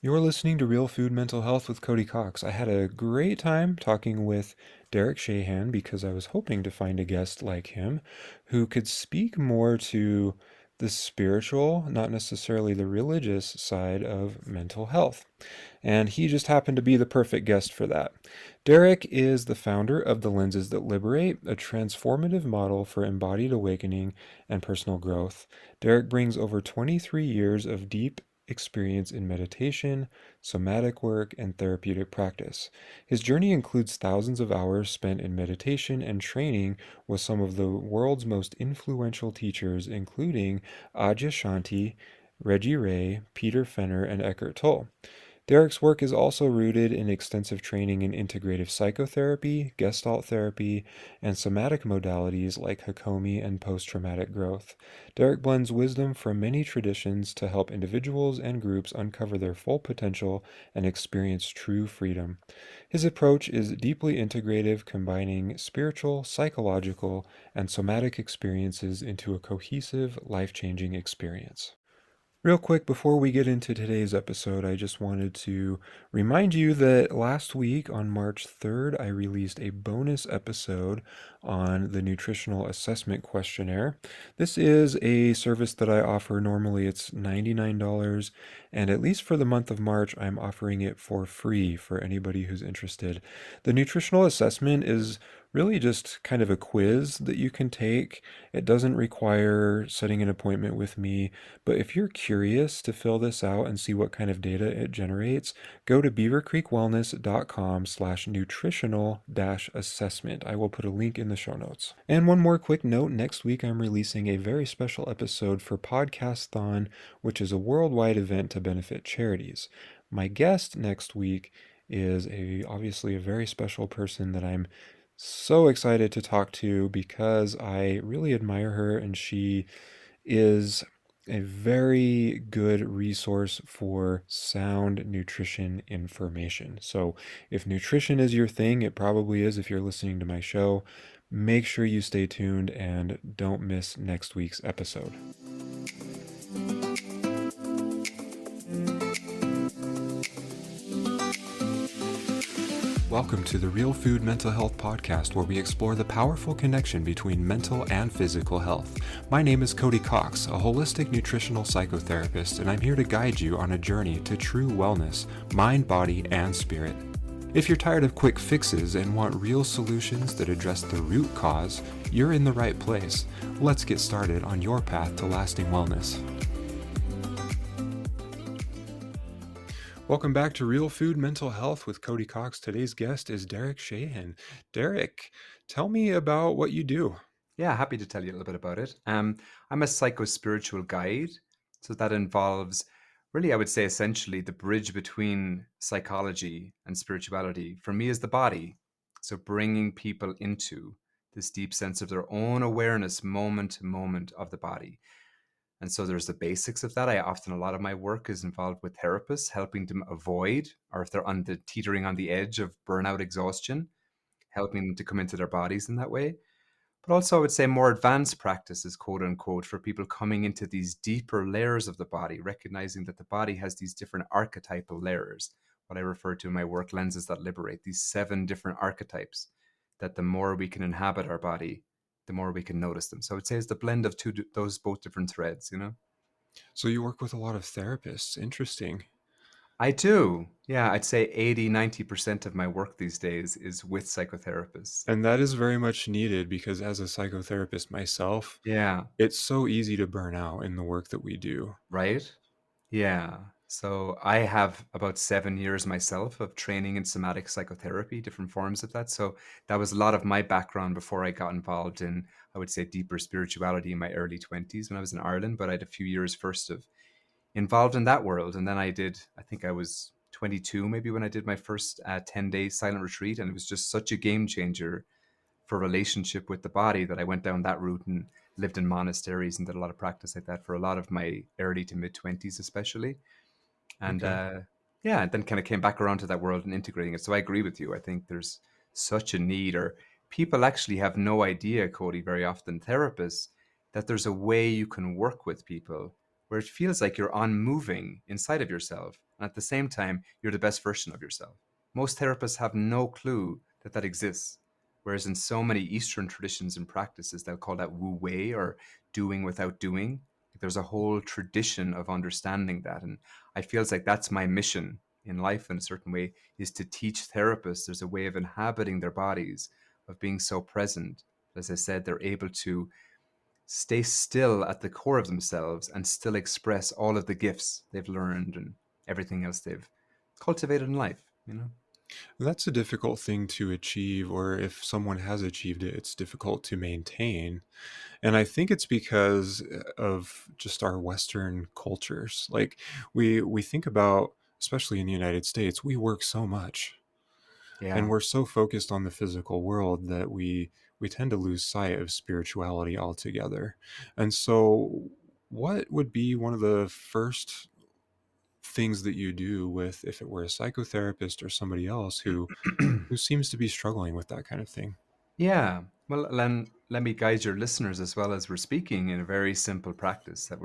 You're listening to Real Food Mental Health with Cody Cox. I had a great time talking with Derek Sheahan because I was hoping to find a guest like him who could speak more to the spiritual, not necessarily the religious side of mental health. And he just happened to be the perfect guest for that. Derek is the founder of the Lenses That Liberate, a transformative model for embodied awakening and personal growth. Derek brings over 23 years of deep experience in meditation, somatic work, and therapeutic practice. His journey includes thousands of hours spent in meditation and training with some of the world's most influential teachers, including Adyashanti, Reggie Ray, Peter Fenner, and Eckhart Tolle. Derek's work is also rooted in extensive training in integrative psychotherapy, gestalt therapy, and somatic modalities like Hakomi and post-traumatic growth. Derek blends wisdom from many traditions to help individuals and groups uncover their full potential and experience true freedom. His approach is deeply integrative, combining spiritual, psychological, and somatic experiences into a cohesive, life-changing experience. Real quick, before we get into today's episode, I just wanted to remind you that last week on March 3rd, I released a bonus episode on the nutritional assessment questionnaire. This is a service that I offer. Normally it's $99, and at least for the month of March, I'm offering it for free for anybody who's interested. The nutritional assessment is really just kind of a quiz that you can take. It doesn't require setting an appointment with me. But if you're curious to fill this out and see what kind of data it generates, go to beavercreekwellness.com/nutritional-assessment. I will put a link in the show notes. And one more quick note, next week I'm releasing a very special episode for Podcast-thon, which is a worldwide event to benefit charities. My guest next week is obviously a very special person that I'm so excited to talk to because I really admire her, and she is a very good resource for sound nutrition information. So if nutrition is your thing, it probably is if you're listening to my show. Make sure you stay tuned and don't miss next week's episode. Welcome to the Real Food Mental Health Podcast, where we explore the powerful connection between mental and physical health. My name is Cody Cox, a holistic nutritional psychotherapist, and I'm here to guide you on a journey to true wellness, mind, body, and spirit. If you're tired of quick fixes and want real solutions that address the root cause, you're in the right place. Let's get started on your path to lasting wellness. Welcome back to Real Food Mental Health with Cody Cox. Today's guest is Derek Sheahan. Derek, tell me about what you do. Yeah, happy to tell you a little bit about it. I'm a psycho-spiritual guide. So that involves really, I would say, essentially the bridge between psychology and spirituality for me is the body. So bringing people into this deep sense of their own awareness moment to moment of the body. And so there's the basics of that. A lot of my work is involved with therapists, helping them avoid, or if they're teetering on the edge of burnout exhaustion, helping them to come into their bodies in that way. But also, I would say more advanced practices, quote unquote, for people coming into these deeper layers of the body, recognizing that the body has these different archetypal layers, what I refer to in my work, Lenses That Liberate, these 7 different archetypes, that the more we can inhabit our body, the more we can notice them. So I would say it's the blend of those both different threads, you know? So you work with a lot of therapists. Interesting. I do. Yeah, I'd say 80-90% of my work these days is with psychotherapists. And that is very much needed because as a psychotherapist myself, Yeah, it's so easy to burn out in the work that we do. right? Yeah. So I have about 7 years myself of training in somatic psychotherapy, different forms of that. So that was a lot of my background before I got involved in, I would say, deeper spirituality in my early 20s when I was in Ireland. But I had a few years first of involved in that world. And then I think I was 22 maybe when I did my first 10-day silent retreat. And it was just such a game changer for relationship with the body that I went down that route and lived in monasteries and did a lot of practice like that for a lot of my early to mid 20s, especially. And Okay. yeah, and then kind of came back around to that world and integrating it. So I agree with you. I think there's such a need, or people actually have no idea, Cody, very often, therapists, that there's a way you can work with people where it feels like you're unmoving inside of yourself. And at the same time, you're the best version of yourself. Most therapists have no clue that that exists. Whereas in so many Eastern traditions and practices, they'll call that Wu Wei, or doing without doing. There's a whole tradition of understanding that. And I feels like that's my mission in life in a certain way, is to teach therapists there's a way of inhabiting their bodies, of being so present. As I said, they're able to stay still at the core of themselves and still express all of the gifts they've learned and everything else they've cultivated in life, you know? That's a difficult thing to achieve, or if someone has achieved it, it's difficult to maintain. And I think it's because of just our Western cultures. Like we think about, especially in the United States, we work so much and Yeah. we're so focused on the physical world that we tend to lose sight of spirituality altogether. And so what would be one of the first things that you do with, if it were a psychotherapist or somebody else who seems to be struggling with that kind of thing? Yeah. Well, let me guide your listeners as well as we're speaking in a very simple practice that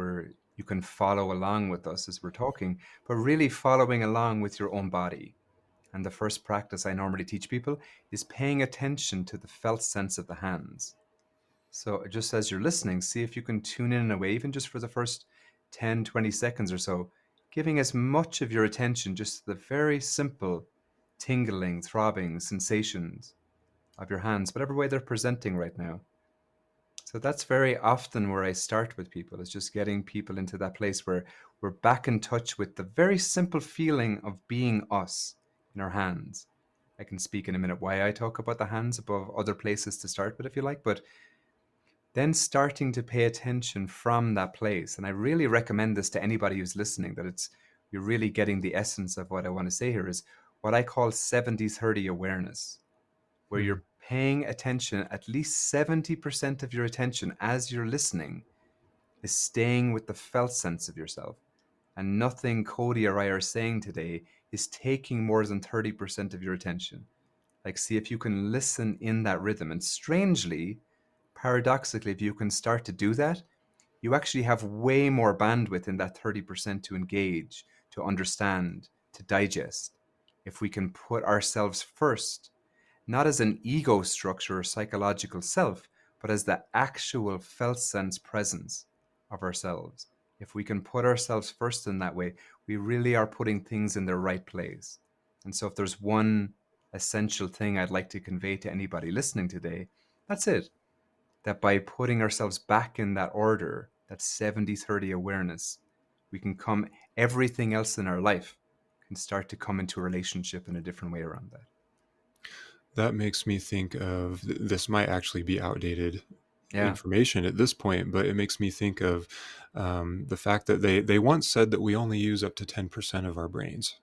you can follow along with us as we're talking, but really following along with your own body. And the first practice I normally teach people is paying attention to the felt sense of the hands. So just as you're listening, see if you can tune in a way, even just for the first 10, 20 seconds or so, giving as much of your attention just to the very simple tingling, throbbing sensations of your hands, whatever way they're presenting right now. So that's very often where I start with people, is just getting people into that place where we're back in touch with the very simple feeling of being us in our hands. I can speak in a minute why I talk about the hands above other places to start with, if you like, but then starting to pay attention from that place. And I really recommend this to anybody who's listening, that you're really getting the essence of what I want to say here, is what I call 70-30 awareness, where Hmm. you're paying attention, at least 70% of your attention as you're listening is staying with the felt sense of yourself. And nothing Cody or I are saying today is taking more than 30% of your attention. Like, see if you can listen in that rhythm. And strangely, paradoxically, if you can start to do that, you actually have way more bandwidth in that 30% to engage, to understand, to digest. If we can put ourselves first, not as an ego structure or psychological self, but as the actual felt sense presence of ourselves. If we can put ourselves first in that way, we really are putting things in their right place. And so, if there's one essential thing I'd like to convey to anybody listening today, that's it. That by putting ourselves back in that order, that 70-30 awareness, we can come, everything else in our life can start to come into a relationship in a different way around that. That makes me think of this might actually be outdated Yeah. information at this point, but it makes me think of the fact that they once said that we only use up to 10% of our brains.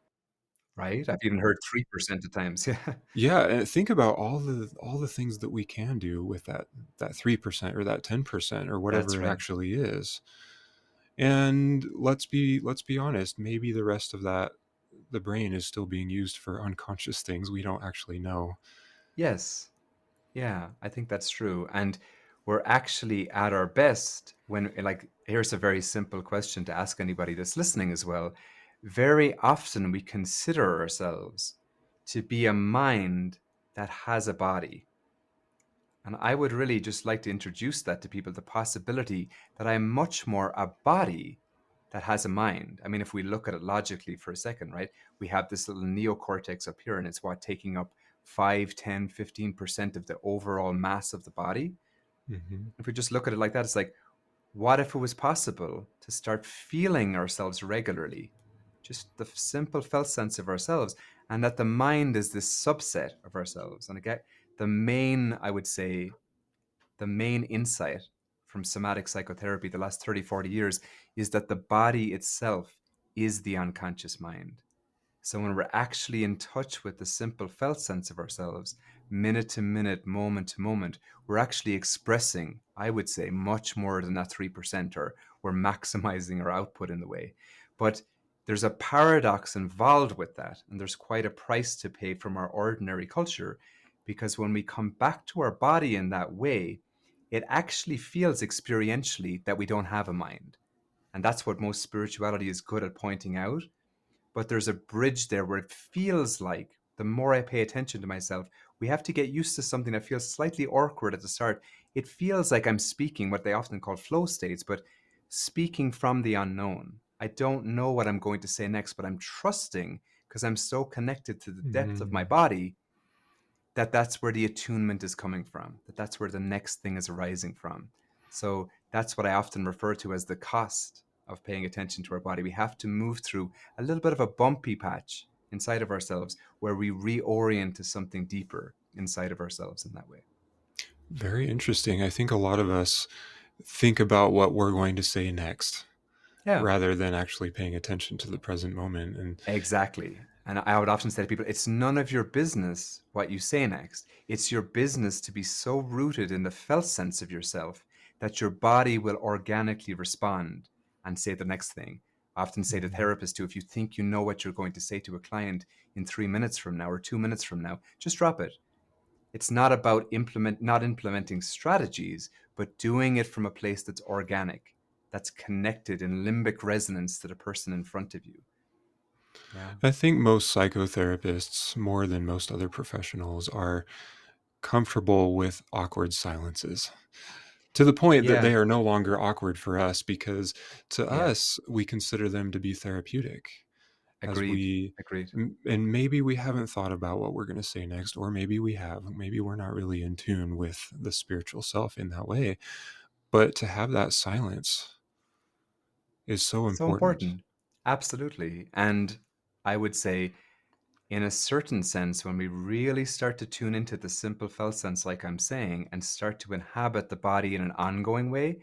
Right? I've even heard 3% at times. Yeah. Yeah, and think about all the things that we can do with that 3% or that 10% or That's whatever it right. actually is. And let's be honest, maybe the rest of that the brain is still being used for unconscious things we don't actually know. Yes. Yeah, I think that's true. And we're actually at our best when, like, here's a very simple question to ask anybody that's listening as well. Very often we consider ourselves to be a mind that has a body. And I would really just like to introduce that to people, the possibility that I'm much more a body that has a mind. I mean, if we look at it logically for a second, right? We have this little neocortex up here, and it's what, taking up 5, 10, 15% of the overall mass of the body. Hmm. If we just look at it like that, it's like, what if it was possible to start feeling ourselves regularly? Just the simple felt sense of ourselves, and that the mind is this subset of ourselves. And again, I would say, the main insight from somatic psychotherapy the last 30, 40 years is that the body itself is the unconscious mind. So when we're actually in touch with the simple felt sense of ourselves, minute to minute, moment to moment, we're actually expressing, I would say, much more than that 3%, or we're maximizing our output in the way. But there's a paradox involved with that, and there's quite a price to pay from our ordinary culture, because when we come back to our body in that way, it actually feels experientially that we don't have a mind. And that's what most spirituality is good at pointing out. but there's a bridge there where it feels like the more I pay attention to myself, we have to get used to something that feels slightly awkward at the start. It feels like I'm speaking what they often call flow states, but speaking from the unknown. I don't know what I'm going to say next, but I'm trusting because I'm so connected to the depth of my Mhm. body that that's where the attunement is coming from, that that's where the next thing is arising from. So that's what I often refer to as the cost of paying attention to our body. We have to move through a little bit of a bumpy patch inside of ourselves where we reorient to something deeper inside of ourselves in that way. Very interesting. I think a lot of us think about what we're going to say next Yeah. rather than actually paying attention to the present moment. And Exactly. And I would often say to people, it's none of your business what you say next. It's your business to be so rooted in the felt sense of yourself that your body will organically respond and say the next thing. I often say to Mhm. therapists too, if you think you know what you're going to say to a client in 3 minutes from now or 2 minutes from now, just drop it. It's not about not implementing strategies, but doing it from a place that's organic, that's connected in limbic resonance to the person in front of you. Yeah. I think most psychotherapists, more than most other professionals, are comfortable with awkward silences to the point that Yeah. they are no longer awkward for us because to Yes. us, we consider them to be therapeutic as Agreed. Agreed. and maybe we haven't thought about what we're going to say next, or maybe we have. Maybe we're not really in tune with the spiritual self in that way. But to have that silence is so So important. important. Absolutely. And I would say, in a certain sense, when we really start to tune into the simple felt sense, like I'm saying, and start to inhabit the body in an ongoing way,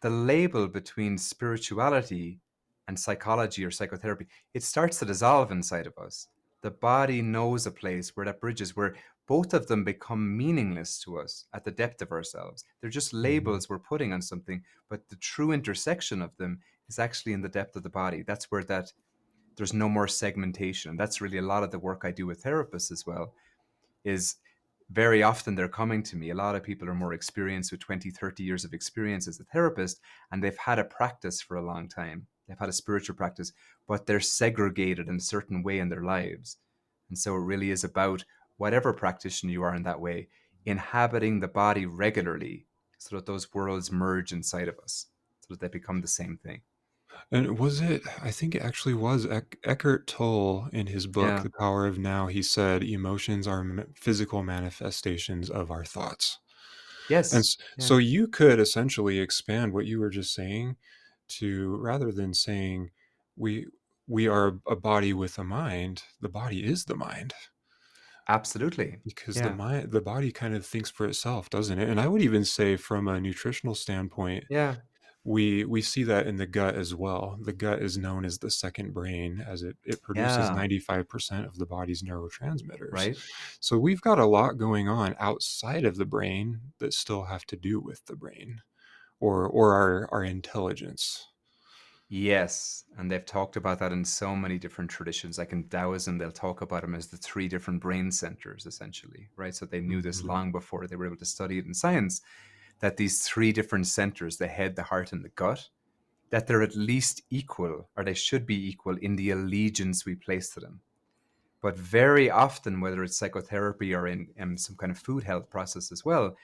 the label between spirituality and psychology or psychotherapy, it starts to dissolve inside of us. The body knows a place where that bridges, where both of them become meaningless to us at the depth of ourselves. They're just Mhm. labels we're putting on something, but the true intersection of them is actually in the depth of the body. That's where that there's no more segmentation. That's really a lot of the work I do with therapists as well, is very often they're coming to me. A lot of people are more experienced with 20, 30 years of experience as a therapist, and they've had a practice for a long time. They've had a spiritual practice, but they're segregated in a certain way in their lives. And so it really is about whatever practitioner you are in that way, inhabiting the body regularly so that those worlds merge inside of us, so that they become the same thing. And was it, I think it actually was Eckhart Tolle in his book, Yeah. The Power of Now, he said emotions are physical manifestations of our thoughts. And Yes. Yeah. so you could essentially expand what you were just saying to rather than saying we we are a body with a mind, the body is the mind Absolutely. because Yeah. the body kind of thinks for itself, doesn't it? And I would even say from a nutritional standpoint, Yeah. we see that in the gut as well. The gut is known as the second brain as it produces Yeah. 95% of the body's neurotransmitters. Right. So we've got a lot going on outside of the brain that still have to do with the brain or our intelligence. Yes, and they've talked about that in so many different traditions. Like in Taoism, they'll talk about them as the three different brain centers, essentially, right? So they knew this Mhm. long before they were able to study it in science, that these three different centers, the head, the heart, and the gut, that they're at least equal, or they should be equal in the allegiance we place to them. But very often, whether it's psychotherapy or in some kind of food health process as well,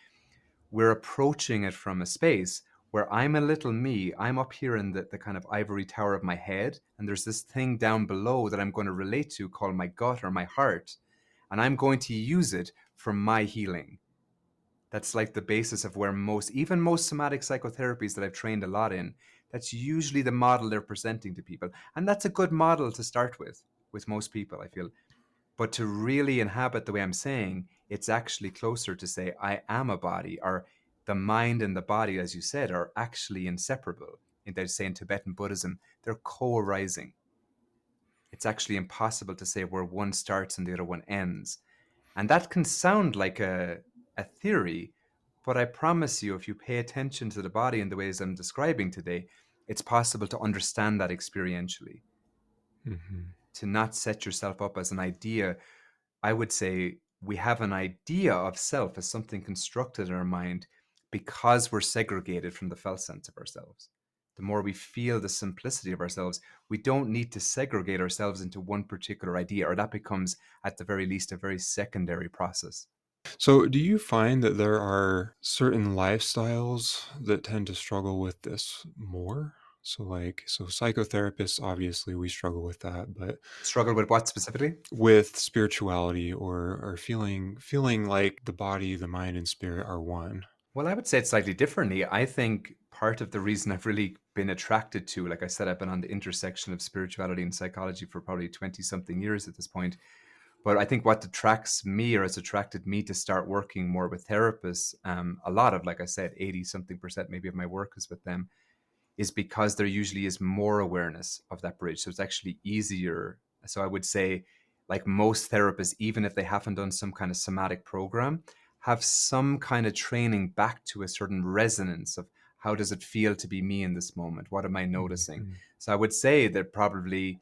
we're approaching it from a space where I'm a little me. I'm up here in the kind of ivory tower of my head, and there's this thing down below that I'm going to relate to called my gut or my heart. And I'm going to use it for my healing. That's like the basis of where even most somatic psychotherapies that I've trained a lot in, that's usually the model they're presenting to people. And that's a good model to start with most people, I feel. But to really inhabit the way I'm saying, it's actually closer to say, I am a body, or the mind and the body, as you said, are actually inseparable. And they say in Tibetan Buddhism, they're co arising. It's actually impossible to say where one starts and the other one ends. And that can sound like a theory, but I promise you, if you pay attention to the body in the ways I'm describing today, it's possible to understand that experientially, Mhm. to not set yourself up as an idea. I would say we have an idea of self as something constructed in our mind because we're segregated from the felt sense of ourselves. the more we feel the simplicity of ourselves, we don't need to segregate ourselves into one particular idea, or that becomes, at the very least, a very secondary process. So, do you find that there are certain lifestyles that tend to struggle with this more? So psychotherapists, obviously, we struggle with that, but Struggle with what specifically? with spirituality or feeling like the body, the mind, and spirit are one. Well, I would say it slightly differently. I think part of the reason I've really been attracted to, like I said, I've been on the intersection of spirituality and psychology for probably 20 something years at this point. But I think what attracts me, or has attracted me to start working more with therapists, a lot of, like I said, 80 something percent maybe of my work is with them, is because there usually is more awareness of that bridge. So it's actually easier. So I would say, like most therapists, even if they haven't done some kind of somatic program, have some kind of training back to a certain resonance of how does it feel to be me in this moment? What am I noticing? Mhm. So I would say that probably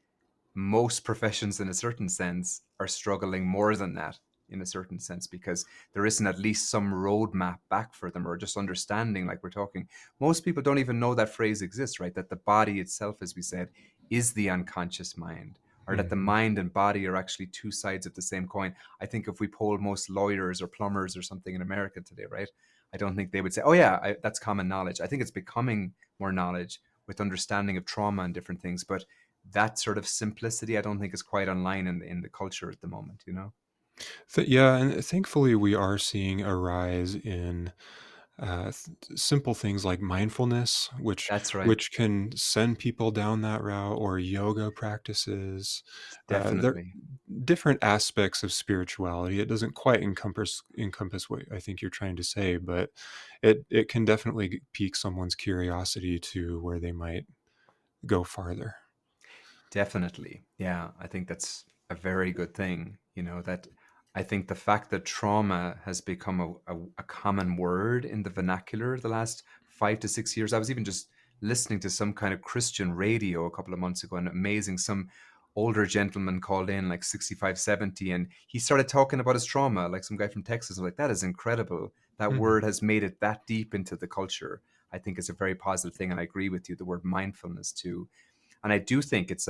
most professions in a certain sense are struggling more than that in a certain sense, because there isn't at least some roadmap back for them, or just understanding, like we're talking. Most people don't even know that phrase exists, right? That the body itself, as we said, is the unconscious mind, or that the Mhm. mind and body are actually two sides of the same coin. I think if we polled most lawyers or plumbers or something in America today, right, I don't think they would say, oh yeah, that's common knowledge. I think it's becoming more knowledge with understanding of trauma and different things, but that sort of simplicity, I don't think, is quite online in the culture at the moment, you know? Yeah, and thankfully we are seeing a rise in simple things like mindfulness, That's right. which can send people down that route, or yoga practices. There Definitely. different aspects of spirituality. It doesn't quite encompass what I think you're trying to say, but it can definitely pique someone's curiosity to where they might go farther. Definitely. Yeah, I think that's a very good thing. That I think the fact that trauma has become a common word in the vernacular the last 5 to 6 years. I was even just listening to some kind of Christian radio a couple of months ago, and amazing, some older gentleman called in, like 65, 70, and he started talking about his trauma, like some guy from Texas. I'm like, that is incredible. That Mhm. word has made it that deep into the culture. I think it's a very positive thing. And I agree with you, the word mindfulness too. And I do think it's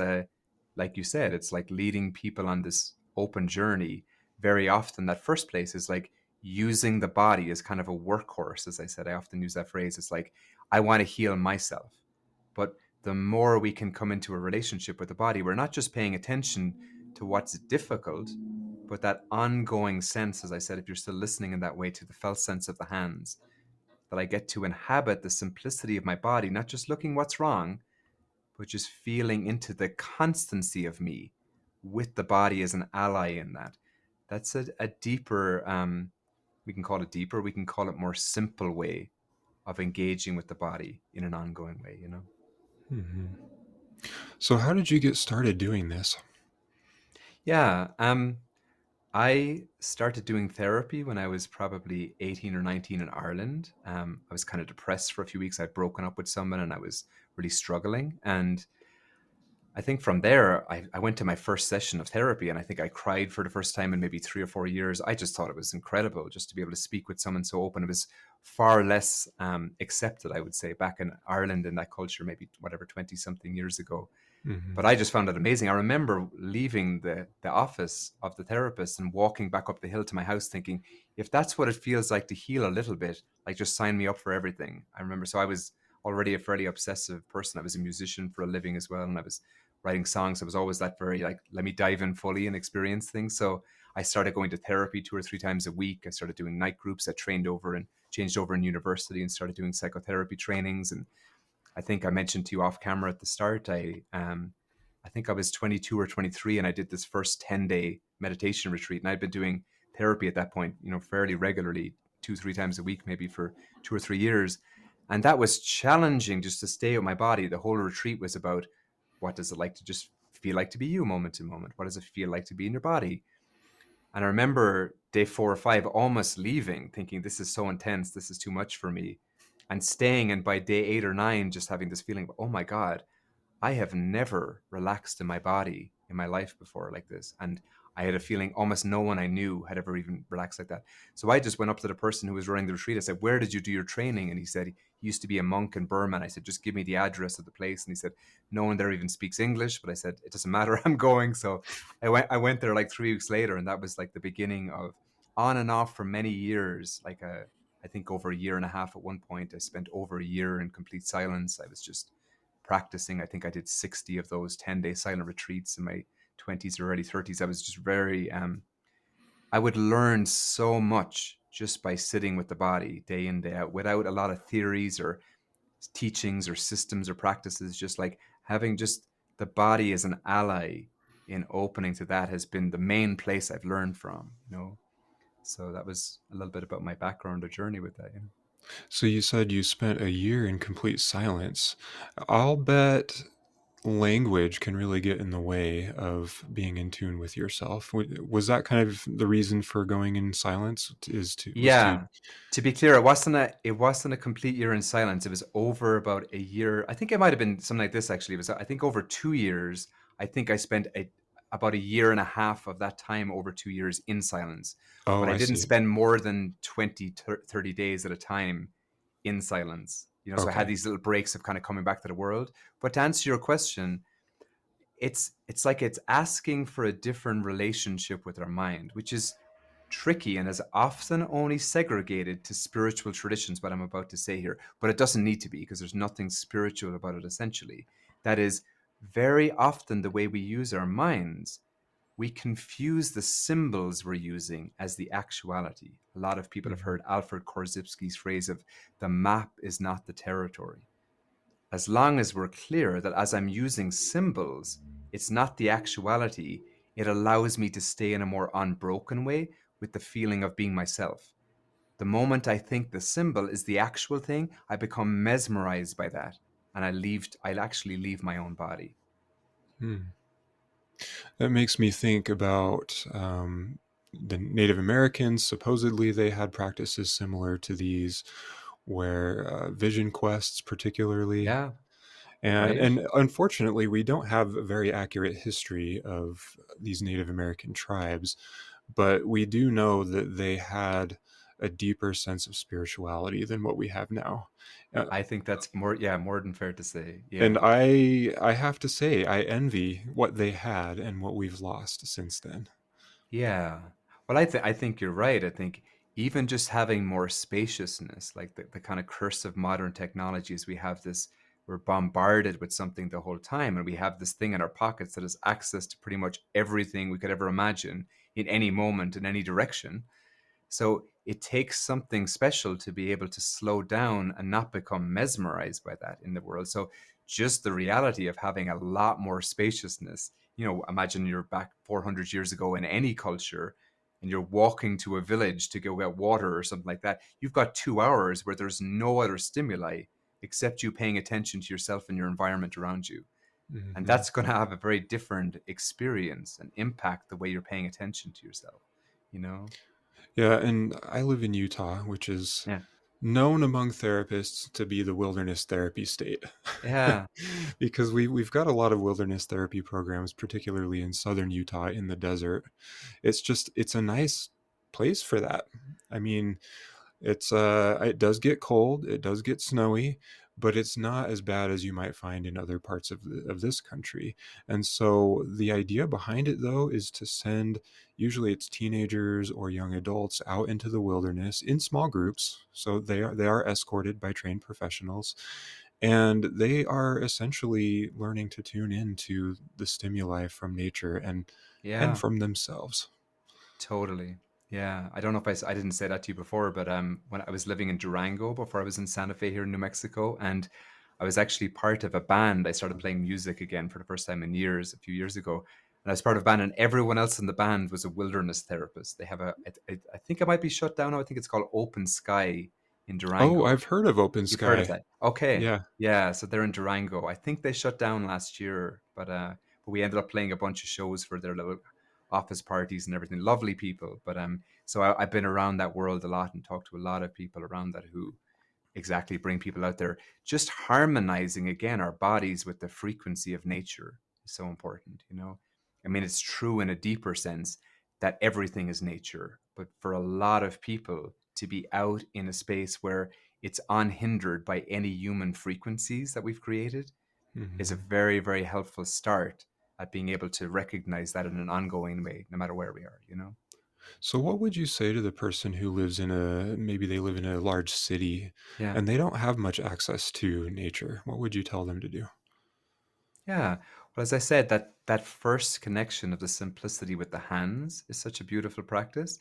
like you said, it's like leading people on this open journey. Very often, that first place is like using the body as kind of a workhorse. As I said, I often use that phrase. It's like, I want to heal myself. But the more we can come into a relationship with the body, we're not just paying attention to what's difficult, but that ongoing sense, as I said, if you're still listening in that way, to the felt sense of the hands, that I get to inhabit the simplicity of my body, not just looking what's wrong, but just feeling into the constancy of me with the body as an ally in that. That's a deeper, we can call it deeper, we can call it more simple way of engaging with the body in an ongoing way, you know? Mhm. So, how did you get started doing this? Yeah. I started doing therapy when I was probably 18 or 19 in Ireland. I was kind of depressed for a few weeks. I'd broken up with someone and I was really struggling. And I think from there, I went to my first session of therapy, and I think I cried for the first time in maybe 3 or 4 years. I just thought it was incredible just to be able to speak with someone so open. It was far less accepted, I would say, back in Ireland in that culture, maybe whatever, 20 something years ago. Mhm. But I just found it amazing. I remember leaving the office of the therapist and walking back up the hill to my house thinking, if that's what it feels like to heal a little bit, like just sign me up for everything. I remember, so I was already a fairly obsessive person. I was a musician for a living as well, and I was writing songs. I was always that very like, let me dive in fully and experience things. So I started going to therapy 2 or 3 times a week. I started doing night groups. I trained over and changed over in university and started doing psychotherapy trainings. And I think I mentioned to you off camera at the start, I think I was 22 or 23, and I did this first 10-day meditation retreat. And I'd been doing therapy at that point, fairly regularly, 2, 3 times a week, maybe for 2 or 3 years. And that was challenging just to stay with my body. The whole retreat was about, what does it like to just feel like to be you moment to moment? What does it feel like to be in your body? And I remember day 4 or 5 almost leaving, thinking, this is so intense, this is too much for me. And staying, and by day 8 or 9, just having this feeling of, oh my God, I have never relaxed in my body in my life before like this. And I had a feeling almost no one I knew had ever even relaxed like that. So I just went up to the person who was running the retreat. I said, "Where did you do your training?" And he said, he used to be a monk in Burma. And I said, "Just give me the address of the place." And he said, "No one there even speaks English." But I said, "It doesn't matter. I'm going." So I went there like 3 weeks later. And that was like the beginning of on and off for many years, like I think over a year and a half at one point. I spent over a year in complete silence. I was just practicing. I think I did 60 of those 10-day silent retreats in my 20s or early 30s. I was just very, I would learn so much just by sitting with the body day in, day out without a lot of theories or teachings or systems or practices. Just like having just the body as an ally in opening to that has been the main place I've learned from, you know. So that was a little bit about my background or journey with that, you know. So you said you spent a year in complete silence. I'll bet language can really get in the way of being in tune with yourself. Was that kind of the reason for going in silence? Was to Yeah. To be clear, it wasn't a complete year in silence. It was over about a year. I think it might have been something like this actually. It was I think over 2 years. I think I spent about a year and a half of that time over 2 years in silence. Oh, But I I didn't see. spend more than 20, 30 days at a time in silence. You know, so I had Okay. these little breaks of kind of coming back to the world. But to answer your question, it's like it's asking for a different relationship with our mind, which is tricky and is often only segregated to spiritual traditions, what I'm about to say here. But it doesn't need to be, because there's nothing spiritual about it essentially. That is, very often the way we use our minds, we confuse the symbols we're using as the actuality. A lot of people have Mhm. heard Alfred Korzybski's phrase of the map is not the territory. As long as we're clear that as I'm using symbols, it's not the actuality, it allows me to stay in a more unbroken way with the feeling of being myself. The moment I think the symbol is the actual thing, I become mesmerized by that, and I'll actually leave my own body. Hmm. That makes me think about the Native Americans. Supposedly, they had practices similar to these, where vision quests, particularly. Yeah, And right. and unfortunately, we don't have a very accurate history of these Native American tribes, but we do know that they had a deeper sense of spirituality than what we have now. Uh, I think that's more, yeah, more than fair to say. and Yeah. I have to say, I envy what they had and what we've lost since then. Yeah. Well, I think you're right. I think even just having more spaciousness, like the kind of curse of modern technologies, we're bombarded with something the whole time, and we have this thing in our pockets that has access to pretty much everything we could ever imagine in any moment, in any direction. So it takes something special to be able to slow down and not become mesmerized by that in the world. So just the reality of having a lot more spaciousness, imagine you're back 400 years ago in any culture and you're walking to a village to go get water or something like that. You've got 2 hours where there's no other stimuli except you paying attention to yourself and your environment around you. And Hmm. that's going to have a very different experience and impact the way you're paying attention to yourself, you know? Yeah, and I live in Utah, which is Yeah. known among therapists to be the wilderness therapy state. Yeah. Because we've got a lot of wilderness therapy programs, particularly in southern Utah in the desert. It's a nice place for that. I mean, it does get cold, it does get snowy, but it's not as bad as you might find in other parts of this country. And so the idea behind it, though, is to send, usually it's teenagers or young adults, out into the wilderness in small groups. So they are escorted by trained professionals, and they are essentially learning to tune into the stimuli from nature and Yeah. from themselves. Totally. Yeah. I don't know if I didn't say that to you before, but when I was living in Durango before I was in Santa Fe here in New Mexico, and I was actually part of a band. I started playing music again for the first time in years, a few years ago. And I was part of a band, and everyone else in the band was a wilderness therapist. They have I think it might be shut down now. I think it's called Open Sky in Oh, Durango. I've heard of Open You've heard of Sky. that? Okay. Yeah. Yeah, so they're in Durango. I think they shut down last year, but we ended up playing a bunch of shows for their little office parties and everything. Lovely people, but so I've been around that world a lot and talked to a lot of people around that who exactly bring people out there. Just harmonizing again our bodies with the frequency of nature is so important, you know. I mean, it's true in a deeper sense that everything is nature. But for a lot of people to be out in a space where it's unhindered by any human frequencies that we've created is a Hmm. very, very helpful start at being able to recognize that in an ongoing way, no matter where we are, you know? So what would you say to the person who lives in a maybe they live in a large city Yeah. and they don't have much access to nature? What would you tell them to do? Yeah. Well, as I said, that first connection of the simplicity with the hands is such a beautiful practice.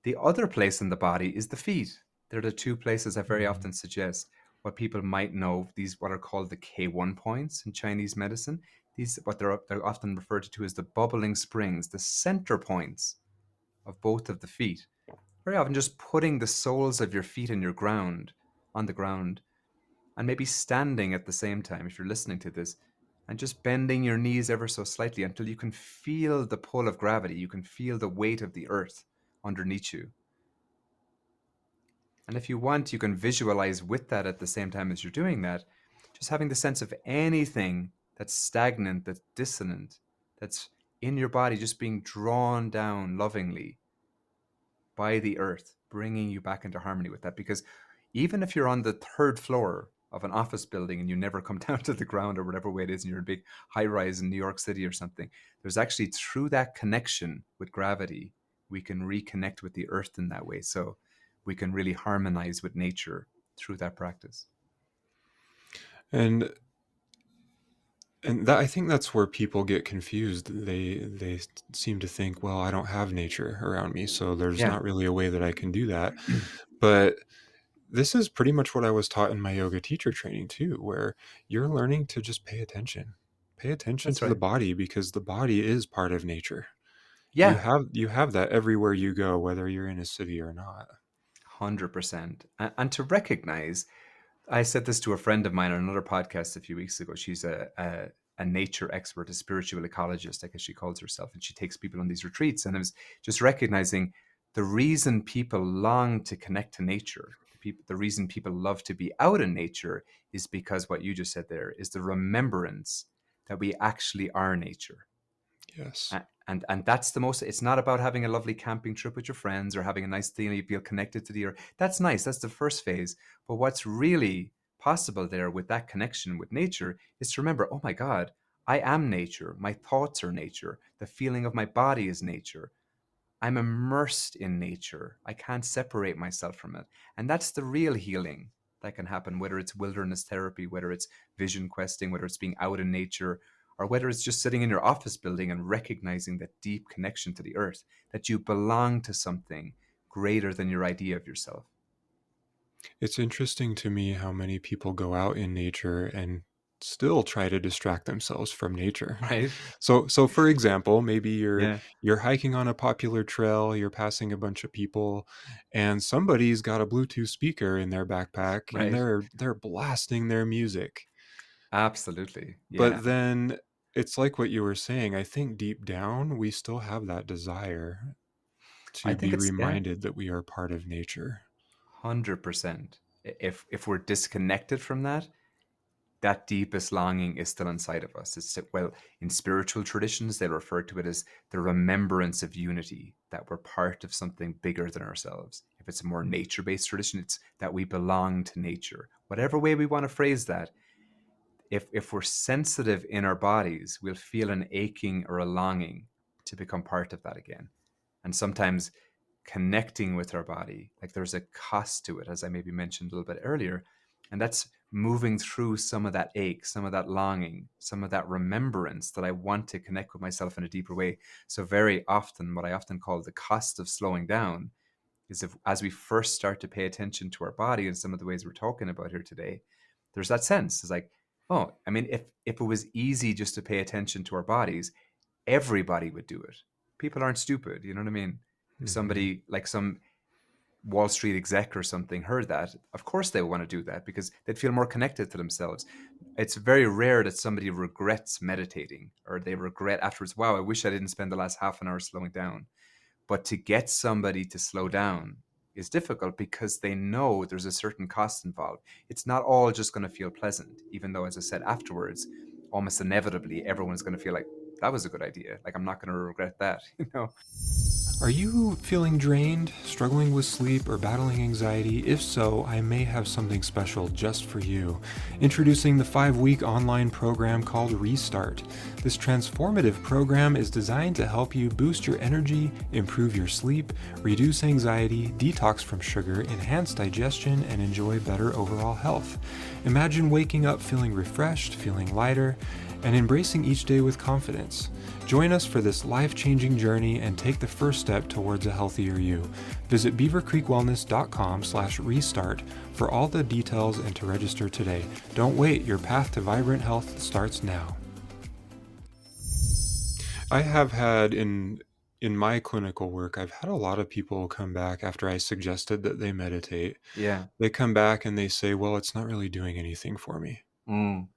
The other place in the body is the feet. They're the two places I very Mhm. often suggest. What people might know, these what are called the K1 points in Chinese medicine. These what they're often referred to as the bubbling springs, the center points of both of the feet. Very often just putting the soles of your feet in your ground on the ground and maybe standing at the same time if you're listening to this and just bending your knees ever so slightly until you can feel the pull of gravity, you can feel the weight of the earth underneath you. And if you want, you can visualize with that at the same time as you're doing that, just having the sense of anything that's stagnant, that's dissonant, that's in your body just being drawn down lovingly by the earth, bringing you back into harmony with that. Because even if you're on the third floor of an office building and you never come down to the ground or whatever way it is, and you're in a big high rise in New York City or something, there's actually through that connection with gravity, we can reconnect with the earth in that way. So we can really harmonize with nature through that practice. And that I think that's where people get confused. They seem to think, well, I don't have nature around me, so there's Yeah, not really a way that I can do that. But this is pretty much what I was taught in my yoga teacher training too, where you're learning to just pay attention. Pay attention that's to the right. body because the body is part of nature. Yeah, You have that everywhere you go, whether you're in a city or not. 100%. And to recognize, I said this to a friend of mine on another podcast a few weeks ago. She's a nature expert, a spiritual ecologist, I guess she calls herself, and she takes people on these retreats. And I was just recognizing the reason people long to connect to nature, the reason people love to be out in nature is because what you just said there is the remembrance that we actually are nature. Yes. And that's the most. It's not about having a lovely camping trip with your friends or having a nice thing you feel connected to the earth. That's nice. That's the first phase. But what's really possible there with that connection with nature is to remember, oh my God, I am nature. My thoughts are nature. The feeling of my body is nature. I'm immersed in nature. I can't separate myself from it. And that's the real healing that can happen, whether it's wilderness therapy, whether it's vision questing, whether it's being out in nature, or whether it's just sitting in your office building and recognizing that deep connection to the earth, that you belong to something greater than your idea of yourself. It's interesting to me how many people go out in nature and still try to distract themselves from nature. Right? So for example, maybe Yeah. you're hiking on a popular trail, you're passing a bunch of people, and somebody's got a Bluetooth speaker in their backpack and Right. they're blasting their music. Absolutely. Yeah. But then it's like what you were saying. I think deep down we still have that desire I to think be it's, yeah, reminded that we are part of nature. 100%. If we're disconnected from that, that deepest longing is still inside of us. It's well, in spiritual traditions, they refer to it as the remembrance of unity, that we're part of something bigger than ourselves. If it's a more Mm. nature-based tradition, it's that we belong to nature. Whatever way we want to phrase that, if we're sensitive in our bodies, we'll feel an aching or a longing to become part of that again. And sometimes connecting with our body, like there's a cost to it, as I maybe mentioned a little bit earlier. And that's moving through some of that ache, some of that longing, some of that remembrance that I want to connect with myself in a deeper way. So, very often, what I often call the cost of slowing down is if, as we first start to pay attention to our body in some of the ways we're talking about here today, there's that sense. It's like, oh, I mean, if it was easy just to pay attention to our bodies, everybody would do it. People aren't stupid, you know what I mean? If Mhm. somebody like some Wall Street exec or something heard that, of course they would want to do that because they'd feel more connected to themselves. It's very rare that somebody regrets meditating or they regret afterwards, wow, I wish I didn't spend the last half an hour slowing down. But to get somebody to slow down is difficult because they know there's a certain cost involved. It's not all just going to feel pleasant, even though, as I said afterwards, almost inevitably everyone's going to feel like that was a good idea. Like, I'm not going to regret that, you know? Are you feeling drained, struggling with sleep, or battling anxiety? If so, I may have something special just for you. Introducing the 5-week online program called Restart. This transformative program is designed to help you boost your energy, improve your sleep, reduce anxiety, detox from sugar, enhance digestion, and enjoy better overall health. Imagine waking up feeling refreshed, feeling lighter, and embracing each day with confidence. Join us for this life-changing journey and take the first step towards a healthier you. Visit beavercreekwellness.com/restart for all the details and to register today. Don't wait, your path to vibrant health starts now. I have had in my clinical work, I've had a lot of people come back after I suggested that they meditate. Yeah. They come back and they say, "Well, it's not really doing anything for me." Mm.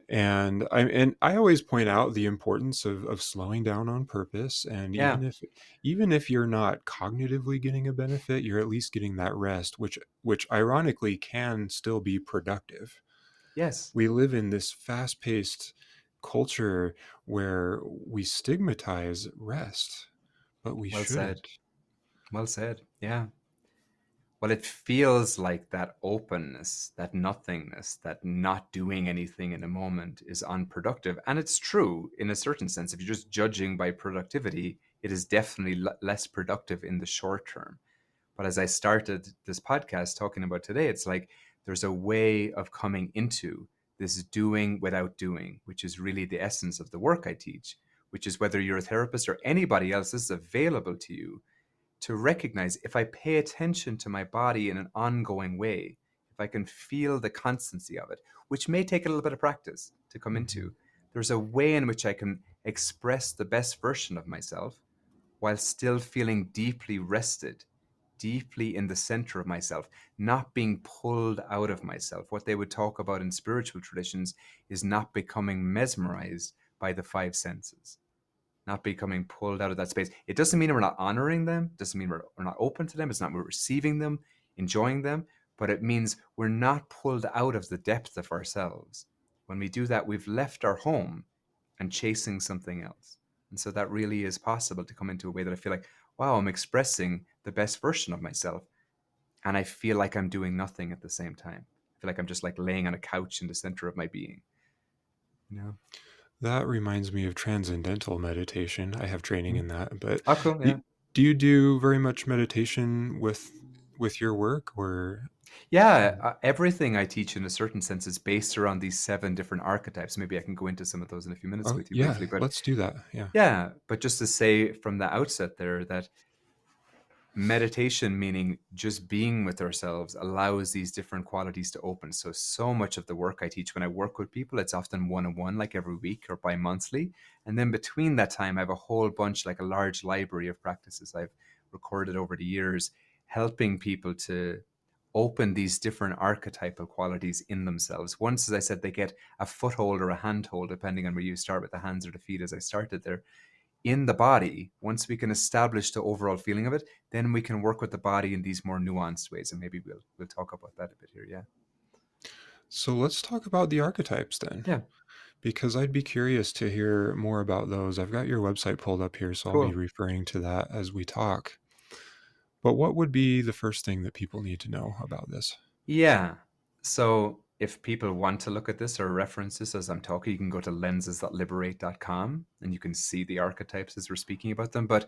And I always point out the importance of slowing down on purpose, and Yeah. even if you're not cognitively getting a benefit, you're at least getting that rest, which ironically can still be productive. Yes. We live in this fast-paced culture where we stigmatize rest, but we Well said. shouldn't. Well said. Yeah. Well, it feels like that openness, that nothingness, that not doing anything in a moment is unproductive. And it's true in a certain sense. If you're just judging by productivity, it is definitely less productive in the short term. But as I started this podcast talking about today, it's like there's a way of coming into this doing without doing, which is really the essence of the work I teach, which is whether you're a therapist or anybody else, this is available to you to recognize if I pay attention to my body in an ongoing way, if I can feel the constancy of it, which may take a little bit of practice to come Mhm. into, there's a way in which I can express the best version of myself while still feeling deeply rested, deeply in the center of myself, not being pulled out of myself. What they would talk about in spiritual traditions is not becoming mesmerized by the five senses, not becoming pulled out of that space. It doesn't mean we're not honoring them, it doesn't mean we're not open to them, it's not we're receiving them, enjoying them, but it means we're not pulled out of the depth of ourselves. When we do that, we've left our home and chasing something else. And so that really is possible to come into a way that I feel like, wow, I'm expressing the best version of myself. And I feel like I'm doing nothing at the same time. I feel like I'm just like laying on a couch in the center of my being. You know? That reminds me of transcendental meditation. I have training Mm. in that, but Oh, cool. do Yeah. do you do very much meditation with your work, or Yeah, everything I teach in a certain sense is based around these seven different archetypes. Maybe I can go into some of those in a few minutes oh, with you briefly, yeah, but let's do that. Yeah. yeah, but just to say from the outset there that meditation, meaning just being with ourselves, allows these different qualities to open. So much of the work I teach when I work with people, it's often one-on-one, like every week or bi-monthly. And then between that time, I have a whole bunch, like a large library of practices I've recorded over the years, helping people to open these different archetypal qualities in themselves. Once, as I said, they get a foothold or a handhold, depending on where you start with the hands or the feet, as I started there in the body. Once we can establish the overall feeling of it, then we can work with the body in these more nuanced ways, and maybe we'll talk about that a bit here. Yeah. So let's talk about the archetypes then, Yeah. because I'd be curious to hear more about those. I've got your website pulled up here, so I'll be Cool. referring to that as we talk. But what would be the first thing that people need to know about this? Yeah. So if people want to look at this or reference this as I'm talking, you can go to lenses.liberate.com and you can see the archetypes as we're speaking about them. But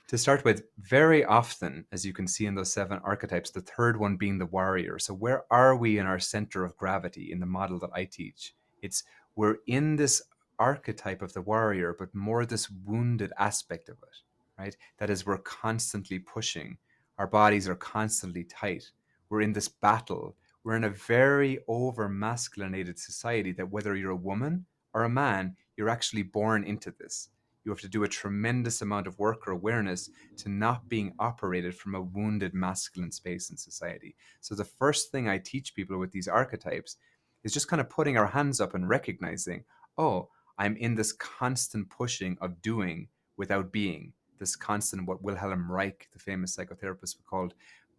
to start with, very often, as you can see in those seven archetypes, the third one being the warrior. So where are we in our center of gravity in the model that I teach? It's we're in this archetype of the warrior, but more this wounded aspect of it, right? That is, we're constantly pushing. Our bodies are constantly tight. We're in this battle. We're in a very over masculinated society that whether you're a woman or a man, you're actually born into this. You have to do a tremendous amount of work or awareness to not being operated from a wounded masculine space in society. So, the first thing I teach people with these archetypes is just kind of putting our hands up and recognizing, oh, I'm in this constant pushing of doing without being, this constant, what Wilhelm Reich, the famous psychotherapist, called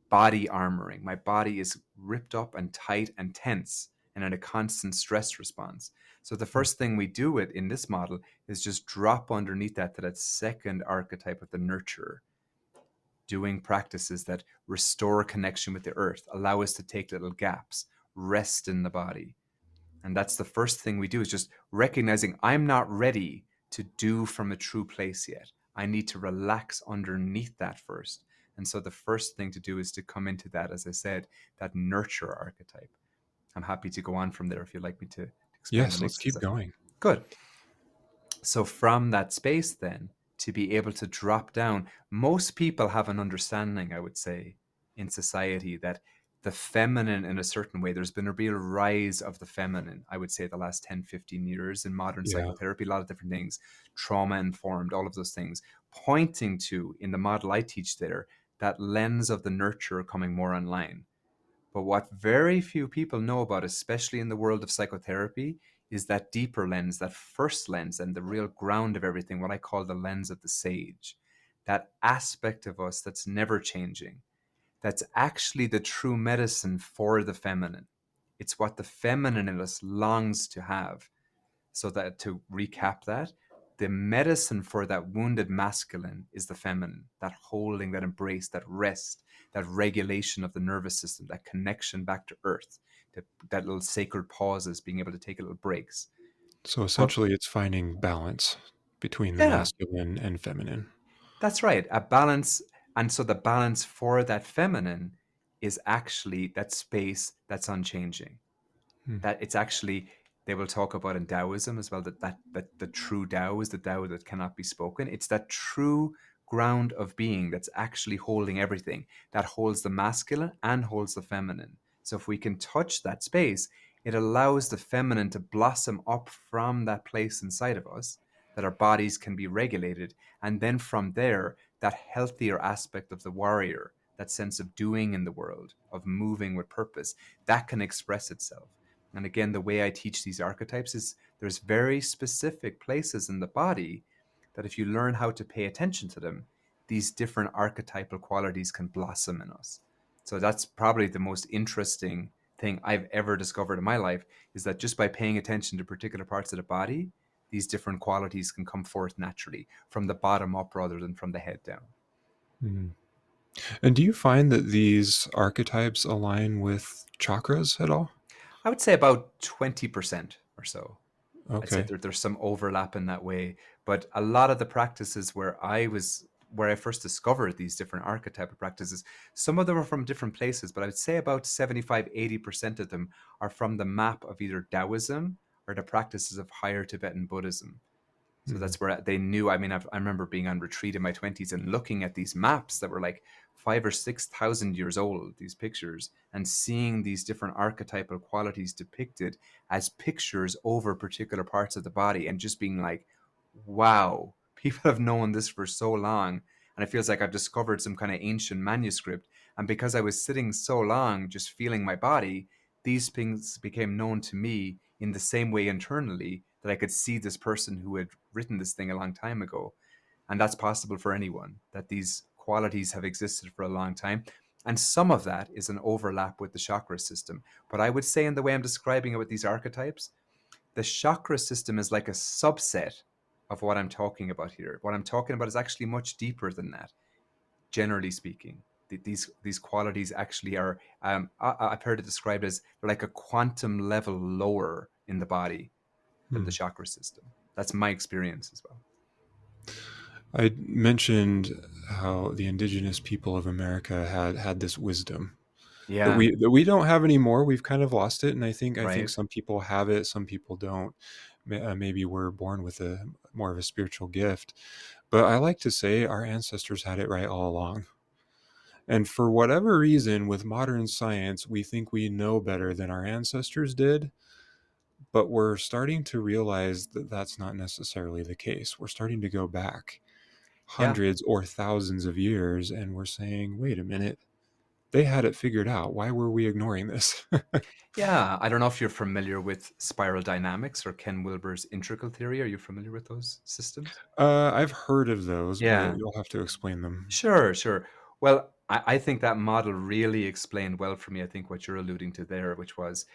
body armoring. My body is ripped up and tight and tense. and in a constant stress response. So the first thing we do it in this model is just drop underneath that to that second archetype of the nurturer, doing practices that restore connection with the earth, allow us to take little gaps, rest in the body. And that's the first thing we do, is just recognizing I'm not ready to do from a true place yet. I need to relax underneath that first. And so the first thing to do is to come into that, as I said, that nurture archetype. I'm happy to go on from there if you'd like me to explain the Yes, let's next keep step. going. Good. So from that space, then, to be able to drop down, most people have an understanding, I would say, in society that the feminine, in a certain way, there's been a real rise of the feminine, I would say, the last 10, 15 years in modern Yeah. psychotherapy, a lot of different things, trauma informed, all of those things, pointing to, in the model I teach there, that lens of the nurturer coming more online. But what very few people know about, especially in the world of psychotherapy, is that deeper lens, that first lens, and the real ground of everything, what I call the lens of the sage. That aspect of us that's never changing, that's actually the true medicine for the feminine. It's what the feminine in us longs to have. So that, to recap that, the medicine for that wounded masculine is the feminine, that holding, that embrace, that rest, that regulation of the nervous system, that connection back to earth, that little sacred pauses, being able to take little breaks. So But essentially, it's finding balance between the yeah, masculine and feminine. that's right, a balance. And so the balance for that feminine is actually that space that's unchanging. Hmm. That it's actually, they will talk about in Taoism as well, that the true Tao is the Tao that cannot be spoken. It's that true ground of being that's actually holding everything, that holds the masculine and holds the feminine. So if we can touch that space, it allows the feminine to blossom up from that place inside of us, that our bodies can be regulated. And then from there, that healthier aspect of the warrior, that sense of doing in the world, of moving with purpose, that can express itself. And again, the way I teach these archetypes is there's very specific places in the body that if you learn how to pay attention to them, these different archetypal qualities can blossom in us. So that's probably the most interesting thing I've ever discovered in my life, is that just by paying attention to particular parts of the body, these different qualities can come forth naturally from the bottom up rather than from the head down. Hmm. And do you find that these archetypes align with chakras at all? I would say about 20% or so. I'd say Okay. there's some overlap in that way. But a lot of the practices where I first discovered these different archetypal practices, some of them are from different places, but I would say about 75-80% of them are from the map of either Taoism or the practices of higher Tibetan Buddhism. So Hmm. that's where they knew. I mean, I remember being on retreat in my 20s and looking at these maps that were like 5 or 6 thousand years old, these pictures, and seeing these different archetypal qualities depicted as pictures over particular parts of the body, and just being like, wow, people have known this for so long. And it feels like I've discovered some kind of ancient manuscript. And because I was sitting so long just feeling my body, these things became known to me in the same way internally, that I could see this person who had written this thing a long time ago. And that's possible for anyone, that these qualities have existed for a long time. And some of that is an overlap with the chakra system. But I would say, in the way I'm describing it with these archetypes, the chakra system is like a subset of what I'm talking about here. What I'm talking about is actually much deeper than that, generally speaking. These qualities actually are, I've heard it described as they're like a quantum level lower in the body than the Hmm. chakra system. That's my experience as well. I mentioned how the indigenous people of America had this wisdom that Yeah, we don't have anymore. We've kind of lost it, and I think right. some people have it, some people don't. Maybe we're born with a more of a spiritual gift, but I like to say our ancestors had it right all along. And for whatever reason, with modern science, we think we know better than our ancestors did, but we're starting to realize that that's not necessarily the case. We're starting to go back Yeah, hundreds or thousands of years, and we're saying, wait a minute, they had it figured out. Why were we ignoring this? yeah. I don't know if you're familiar with spiral dynamics or Ken Wilber's integral theory. Are you familiar with those systems? I've heard of those, but Yeah, you'll have to explain them. sure, sure. Well, I think that model really explained well for me, I think, what you're alluding to there, which was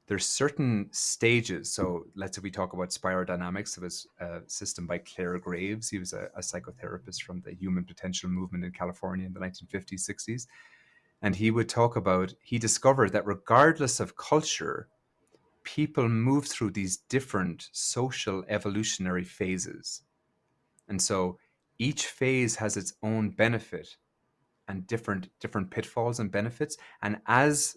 there's certain stages. So let's say we talk about spirodynamics. It was a system by Claire Graves. He was a psychotherapist from the human potential movement in California in the 1950s, 60s. And he would talk about, he discovered that regardless of culture, people move through these different social evolutionary phases. And so each phase has its own benefit and different pitfalls and benefits. And as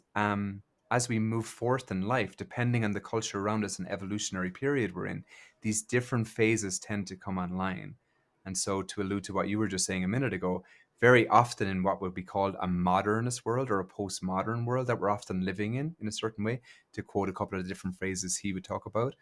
we move forth in life, depending on the culture around us and evolutionary period we're in, these different phases tend to come online. And so, to allude to what you were just saying a minute ago, very often in what would be called a modernist world or a postmodern world that we're often living in a certain way, to quote a couple of the different phrases he would talk about,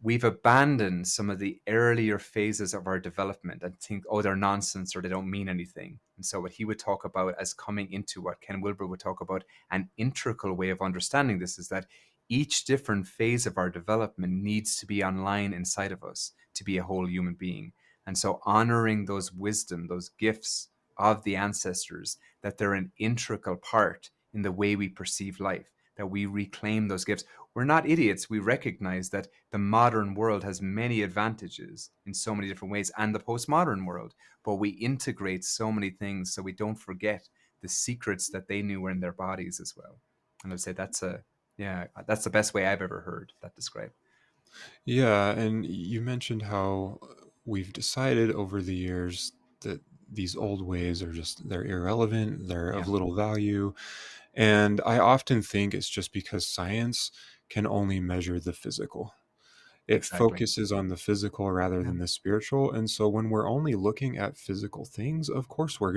we've abandoned some of the earlier phases of our development and think, oh, they're nonsense or they don't mean anything. And so, what he would talk about as coming into what Ken Wilber would talk about, an integral way of understanding this, is that each different phase of our development needs to be online inside of us to be a whole human being. And so, honoring those wisdom, those gifts of the ancestors, that they're an integral part in the way we perceive life, that we reclaim those gifts. We're not idiots. We recognize that the modern world has many advantages in so many different ways, and the postmodern world, but we integrate so many things so we don't forget the secrets that they knew were in their bodies as well. And I'd say that's the best way I've ever heard that described. Yeah, and you mentioned how we've decided over the years that these old ways are just they're irrelevant, they're of Yeah, little value. And I often think it's just because science can only measure the physical. It exactly. focuses on the physical rather Yeah. than the spiritual. And so when we're only looking at physical things, of course we're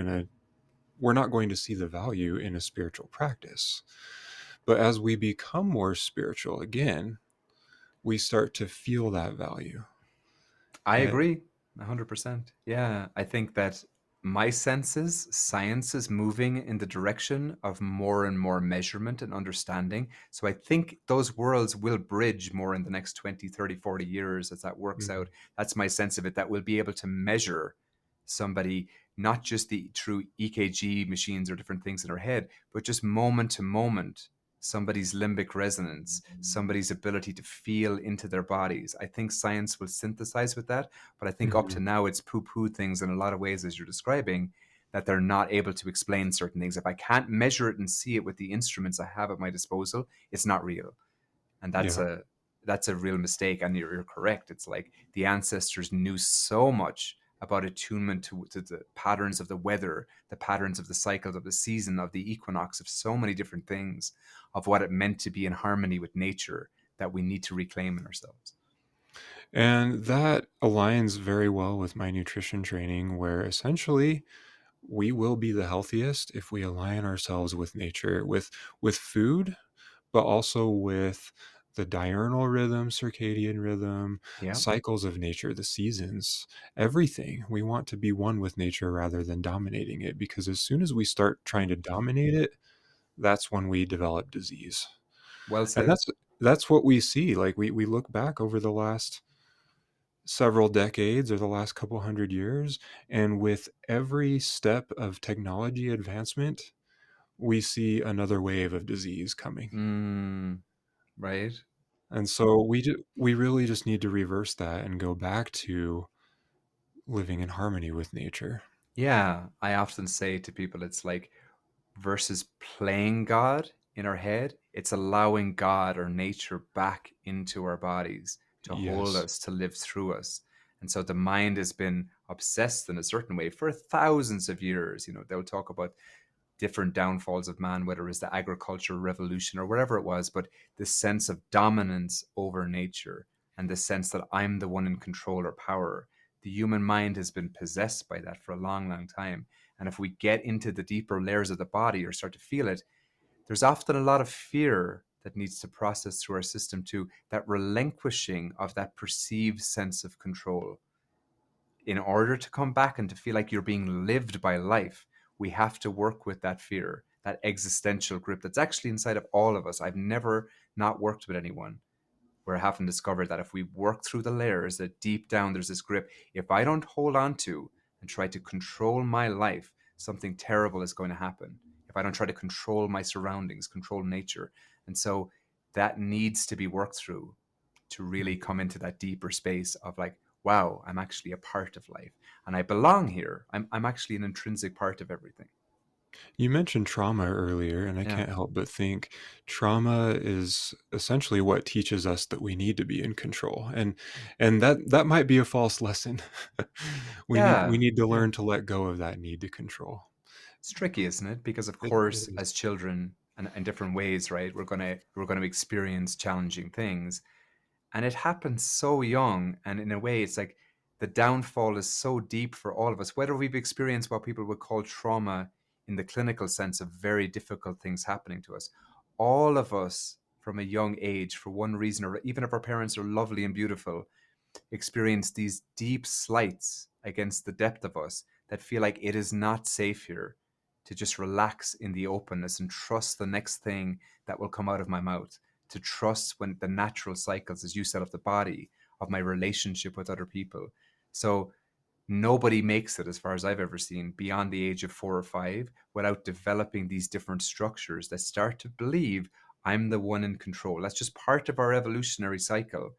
not going to see the value in a spiritual practice. But as we become more spiritual again, we start to feel that value. I And agree 100%. Yeah, I think that my senses, science is moving in the direction of more and more measurement and understanding. So I think those worlds will bridge more in the next 20, 30, 40 years as that works out. Mhm. That's my sense of it, that we'll be able to measure somebody, not just the true EKG machines or different things in our head, but just moment to moment somebody's limbic resonance, somebody's ability to feel into their bodies. I think science will synthesize with that, but I think up to Mhm. now it's poo-poo things in a lot of ways, as you're describing, that they're not able to explain certain things. If I can't measure it and see it with the instruments I have at my disposal, it's not real. And Yeah. that's a real mistake. And you're correct. It's like the ancestors knew so much about attunement to the patterns of the weather, the patterns of the cycles of the season, of the equinox, of so many different things, of what it meant to be in harmony with nature, that we need to reclaim in ourselves. And that aligns very well with my nutrition training, where essentially we will be the healthiest if we align ourselves with nature, with food, but also with the diurnal rhythm, circadian rhythm, Yeah. cycles of nature, the seasons, everything. We want to be one with nature rather than dominating it, because as soon as we start trying to dominate it, that's when we develop disease. Well And said. that's what we see. Like we look back over the last several decades or the last couple hundred years, and with every step of technology advancement, we see another wave of disease coming. Right. And so we really just need to reverse that and go back to living in harmony with nature. Yeah. I often say to people, it's like versus playing God in our head, it's allowing God or nature back into our bodies to hold Yes. us, to live through us. And so the mind has been obsessed in a certain way for thousands of years. They'll talk about different downfalls of man, whether it's the agricultural revolution or whatever it was, but this sense of dominance over nature and the sense that I'm the one in control or power. The human mind has been possessed by that for a long, long time. And if we get into the deeper layers of the body or start to feel it, there's often a lot of fear that needs to process through our system too, that relinquishing of that perceived sense of control in order to come back and to feel like you're being lived by life, we have to work with that fear, that existential grip that's actually inside of all of us. I've never not worked with anyone where I haven't discovered that if we work through the layers, that deep down there's this grip. If I don't hold on to and try to control my life, something terrible is going to happen. If I don't try to control my surroundings, control nature. And so that needs to be worked through to really come into that deeper space of like, wow, I'm actually a part of life and I belong here. I'm actually an intrinsic part of everything. You mentioned trauma earlier, and I Yeah. can't help but think trauma is essentially what teaches us that we need to be in control. And that might be a false lesson. We Yeah. need to Yeah. learn to let go of that need to control. It's tricky, isn't it? Because of It course, is. as children and in different ways, right, we're gonna experience challenging things. And it happens so young. And in a way, it's like the downfall is so deep for all of us, whether we've experienced what people would call trauma in the clinical sense of very difficult things happening to us. All of us from a young age, for one reason, or even if our parents are lovely and beautiful, experience these deep slights against the depth of us that feel like it is not safe here to just relax in the openness and trust the next thing that will come out of my mouth, to trust when the natural cycles, as you said, of the body, of my relationship with other people. So nobody makes it, as far as I've ever seen, beyond the age of 4 or 5 without developing these different structures that start to believe I'm the one in control. That's just part of our evolutionary cycle.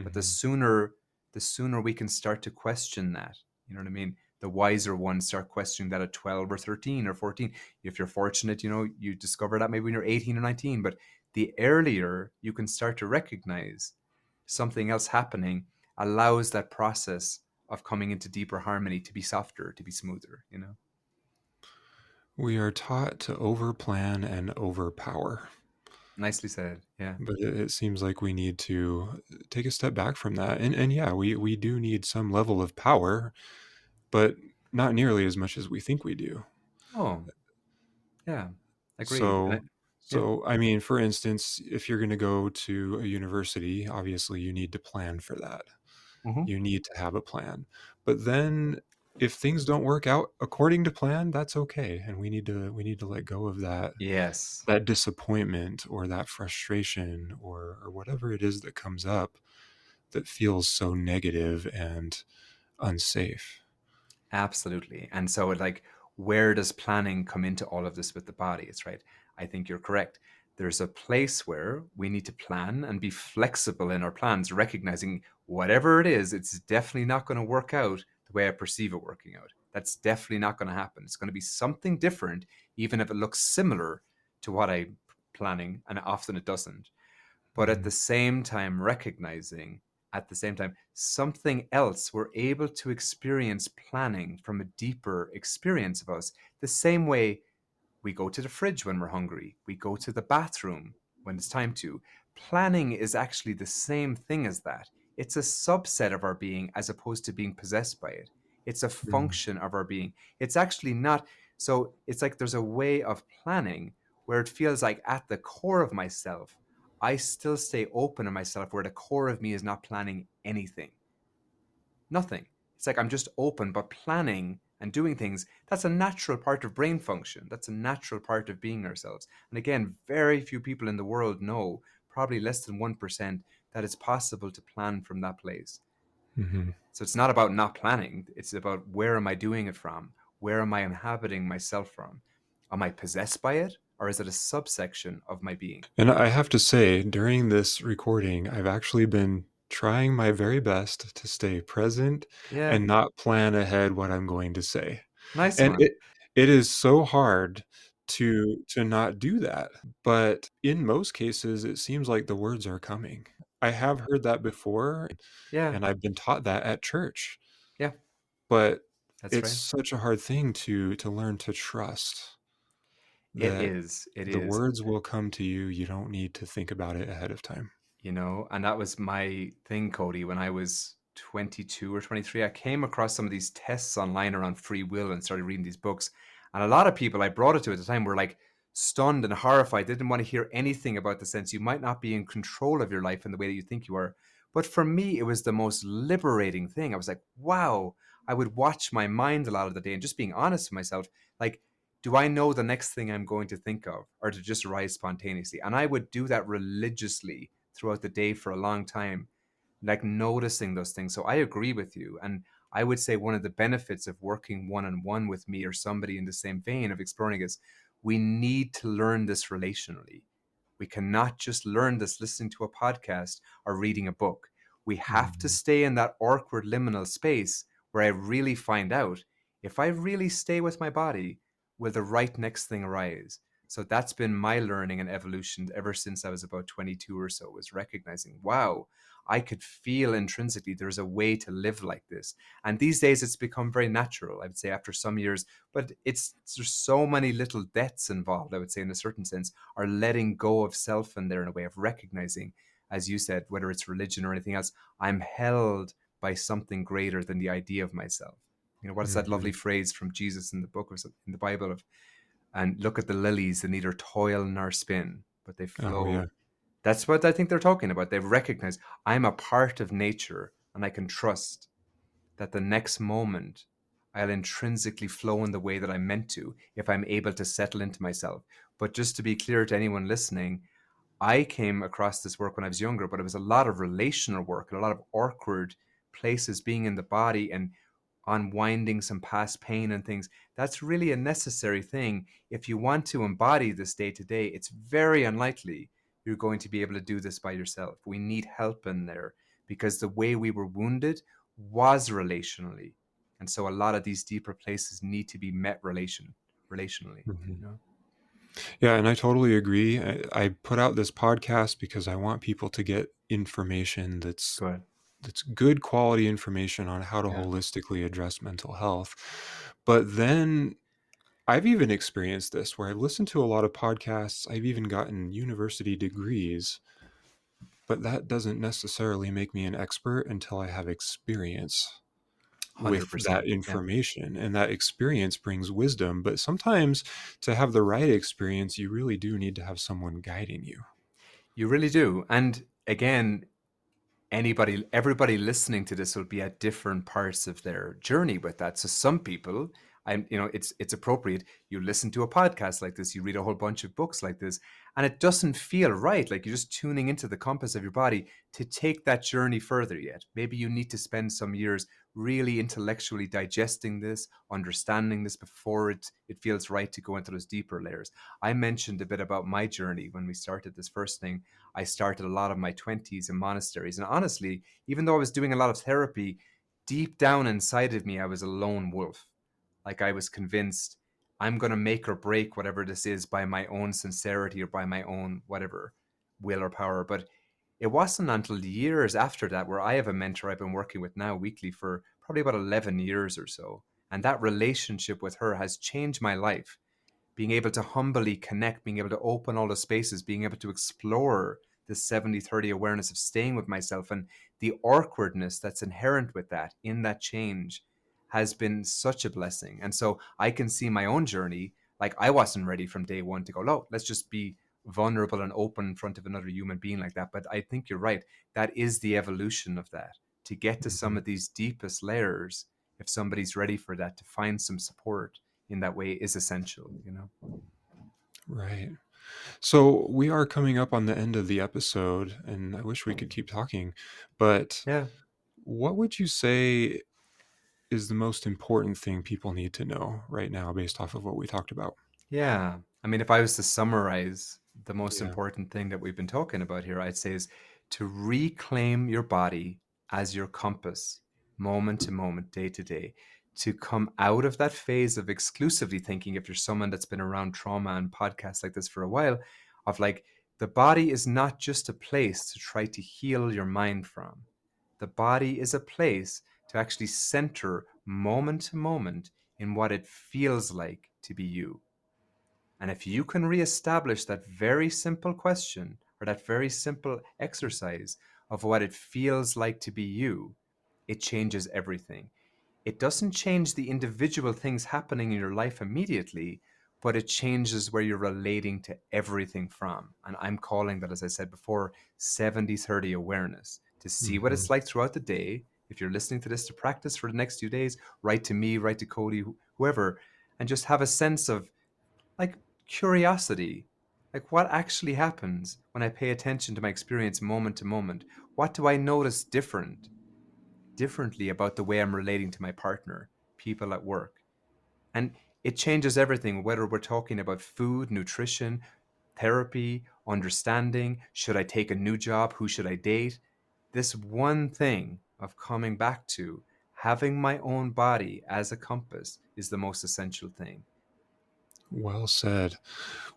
But the Mhm. sooner the sooner we can start to question that, you know what I mean? The wiser ones start questioning that at 12 or 13 or 14. If you're fortunate, you discover that maybe when you're 18 or 19. But the earlier you can start to recognize something else happening allows that process of coming into deeper harmony to be softer, to be smoother. We are taught to overplan and overpower, Nicely said. Yeah. but it seems like we need to take a step back from that. And yeah, we do need some level of power, but not nearly as much as we think we do. Oh, yeah. Agreed. So Yeah. I mean, for instance, if you're gonna go to a university, obviously you need to plan for that. Hmm. You need to have a plan. But then if things don't work out according to plan, that's okay, and we need to let go of Yes. that disappointment or that frustration or whatever it is that comes up that feels so negative and unsafe. Absolutely. And so, like, where does planning come into all of this with the body? It's right. I think you're correct. There's a place where we need to plan and be flexible in our plans, recognizing whatever it is, it's definitely not going to work out the way I perceive it working out. That's definitely not going to happen. It's going to be something different, even if it looks similar to what I'm planning, and often it doesn't. But at Mhm. the same time recognizing at the same time something else, we're able to experience planning from a deeper experience of us, the same way we go to the fridge when we're hungry, we go to the bathroom when it's time to. Planning is actually the same thing as that. It's a subset of our being as opposed to being possessed by it. It's a Mm. function of our being. It's actually not. So it's like there's a way of planning where it feels like at the core of myself, I still stay open to myself, where the core of me is not planning anything. Nothing. It's like I'm just open, but planning and doing things, that's a natural part of brain function. That's a natural part of being ourselves. And again, very few people in the world know, probably less than 1%, that it's possible to plan from that place. Mhm. So it's not about not planning, it's about where am I doing it from? Where am I inhabiting myself from? Am I possessed by it? Or is it a subsection of my being? And I have to say, during this recording, I've actually been trying my very best to stay present Yeah, and not plan ahead what I'm going to say. nice And one. it is so hard to not do that, but in most cases, it seems like the words are coming. I have heard that before, Yeah, and I've been taught that at church, yeah, but that's it's right. such a hard thing to learn to trust It that is. It the is. words will come to you, you don't need to think about it ahead of time. And that was my thing, Cody. When I was 22 or 23, I came across some of these tests online around free will and started reading these books. And a lot of people I brought it to at the time were like stunned and horrified. They didn't want to hear anything about the sense you might not be in control of your life in the way that you think you are. But for me, it was the most liberating thing. I was like, wow, I would watch my mind a lot of the day and just being honest with myself. Like, do I know the next thing I'm going to think of, or to just rise spontaneously? And I would do that religiously throughout the day for a long time, like noticing those things. So I agree with you. And I would say one of the benefits of working one on one with me or somebody in the same vein of exploring is we need to learn this relationally. We cannot just learn this listening to a podcast or reading a book. We have to Hmm. stay in that awkward liminal space where I really find out, if I really stay with my body, will the right next thing arise? So that's been my learning and evolution ever since I was about 22 or so, was recognizing, wow, I could feel intrinsically there's a way to live like this. And these days it's become very natural, I would say, after some years, but there's so many little deaths involved, I would say, in a certain sense, are letting go of self in there, in a way of recognizing, as you said, whether it's religion or anything else, I'm held by something greater than the idea of myself. You know, what is that Hmm. lovely phrase from Jesus in the book or in the Bible of, and look at the lilies, they neither toil nor spin, but they Oh, yeah. flow. That's what I think they're talking about. They've recognized I'm a part of nature, and I can trust that the next moment I'll intrinsically flow in the way that I'm meant to if I'm able to settle into myself. But just to be clear to anyone listening, I came across this work when I was younger, but it was a lot of relational work and a lot of awkward places, being in the body and unwinding some past pain and things. That's really a necessary thing. If you want to embody this day to day, it's very unlikely you're going to be able to do this by yourself. We need help in there, because the way we were wounded was relationally. And so a lot of these deeper places need to be met relationally, Hmm. you know? Yeah, and I totally agree. I put out this podcast because I want people to get information Good. that's good quality information on how to Yeah. holistically address mental health. But then I've even experienced this where I've listened to a lot of podcasts. I've even gotten university degrees, but that doesn't necessarily make me an expert until I have experience with that 100%. Yeah. information. And that experience brings wisdom. But sometimes to have the right experience, you really do need to have someone guiding you. You really do. And again, everybody listening to this will be at different parts of their journey with that. So some people, it's appropriate, you listen to a podcast like this, you read a whole bunch of books like this, and it doesn't feel right, like you're just tuning into the compass of your body to take that journey further yet. Maybe you need to spend some years really intellectually digesting this, understanding this, before it feels right to go into those deeper layers. I mentioned a bit about my journey when we started this first thing. I started a lot of my 20s in monasteries. And honestly, even though I was doing a lot of therapy, deep down inside of me, I was a lone wolf. Like, I was convinced I'm going to make or break whatever this is by my own sincerity or by my own whatever will or power. But it wasn't until years after that, where I have a mentor I've been working with now weekly for probably about 11 years or so. And that relationship with her has changed my life, being able to humbly connect, being able to open all the spaces, being able to explore this 70/30 awareness of staying with myself, and the awkwardness that's inherent with that, in that change, has been such a blessing. And so I can see my own journey. Like, I wasn't ready from day one to go, no, let's just be vulnerable and open in front of another human being like that. But I think you're right. That is the evolution of that. To get to some Mhm. of these deepest layers, if somebody's ready for that, to find some support in that way is essential, you know? Right. So we are coming up on the end of the episode, and I wish we could keep talking, but Yeah. what would you say is the most important thing people need to know right now based off of what we talked about? Yeah. I mean, if I was to summarize the most Yeah. important thing that we've been talking about here, I'd say is to reclaim your body as your compass, moment to moment, day to day, to come out of that phase of exclusively thinking, if you're someone that's been around trauma and podcasts like this for a while, of like, the body is not just a place to try to heal your mind from. The body is a place to actually center moment to moment in what it feels like to be you. And if you can reestablish that very simple question, or that very simple exercise of what it feels like to be you, it changes everything. It doesn't change the individual things happening in your life immediately, but it changes where you're relating to everything from. And I'm calling that, as I said before, 70/30 awareness, to see what Hmm. it's like throughout the day. If you're listening to this, to practice for the next few days, write to me, write to Cody, whoever, and just have a sense of, like, curiosity. Like, what actually happens when I pay attention to my experience moment to moment? What do I notice differently about the way I'm relating to my partner, people at work? And it changes everything, whether we're talking about food, nutrition, therapy, understanding, should I take a new job, who should I date? This one thing of coming back to having my own body as a compass is the most essential thing. Well said.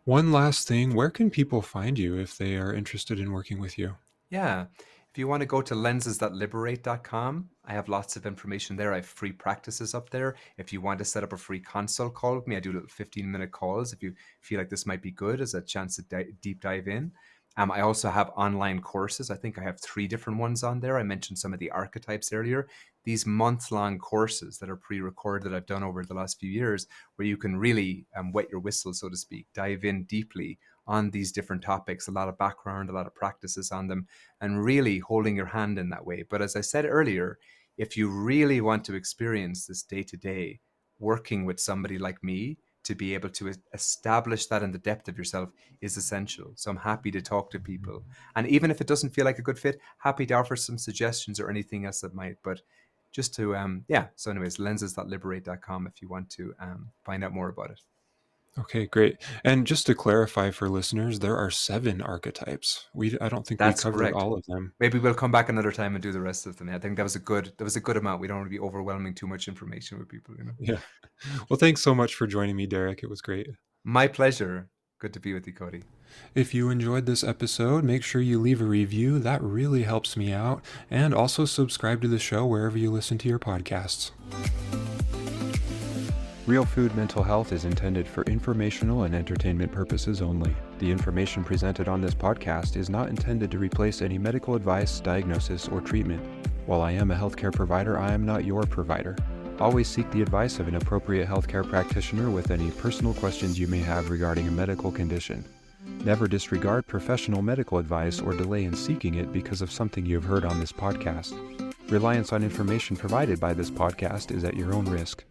One last thing, where can people find you if they are interested in working with you? Yeah. If you want to go to lensesthatliberate.com, I have lots of information there. I have free practices up there. If you want to set up a free consult call with me, I do little 15-minute calls if you feel like this might be good as a chance to deep dive in. I also have online courses. I think I have 3 different ones on there. I mentioned some of the archetypes earlier. These month-long courses that are pre-recorded that I've done over the last few years, where you can really wet your whistle, so to speak, dive in deeply on these different topics, a lot of background, a lot of practices on them, and really holding your hand in that way. But as I said earlier, if you really want to experience this day to day, working with somebody like me to be able to establish that in the depth of yourself is essential. So I'm happy to talk to people. And even if it doesn't feel like a good fit, happy to offer some suggestions or anything else that might. But just to, yeah. So, anyways, lensesthatliberate.com if you want to find out more about it. Okay, great. And just to clarify for listeners, there are 7 archetypes. I don't think we That's covered correct. all of them. Maybe we'll come back another time and do the rest of them. I think that was a good amount. We don't want to be overwhelming too much information with people, you know. Yeah. Well, thanks so much for joining me, Derek. It was great. My pleasure. Good to be with you, Cody. If you enjoyed this episode, make sure you leave a review. That really helps me out. And also subscribe to the show wherever you listen to your podcasts. Real Food Mental Health is intended for informational and entertainment purposes only. The information presented on this podcast is not intended to replace any medical advice, diagnosis, or treatment. While I am a healthcare provider, I am not your provider. Always seek the advice of an appropriate healthcare practitioner with any personal questions you may have regarding a medical condition. Never disregard professional medical advice or delay in seeking it because of something you have heard on this podcast. Reliance on information provided by this podcast is at your own risk.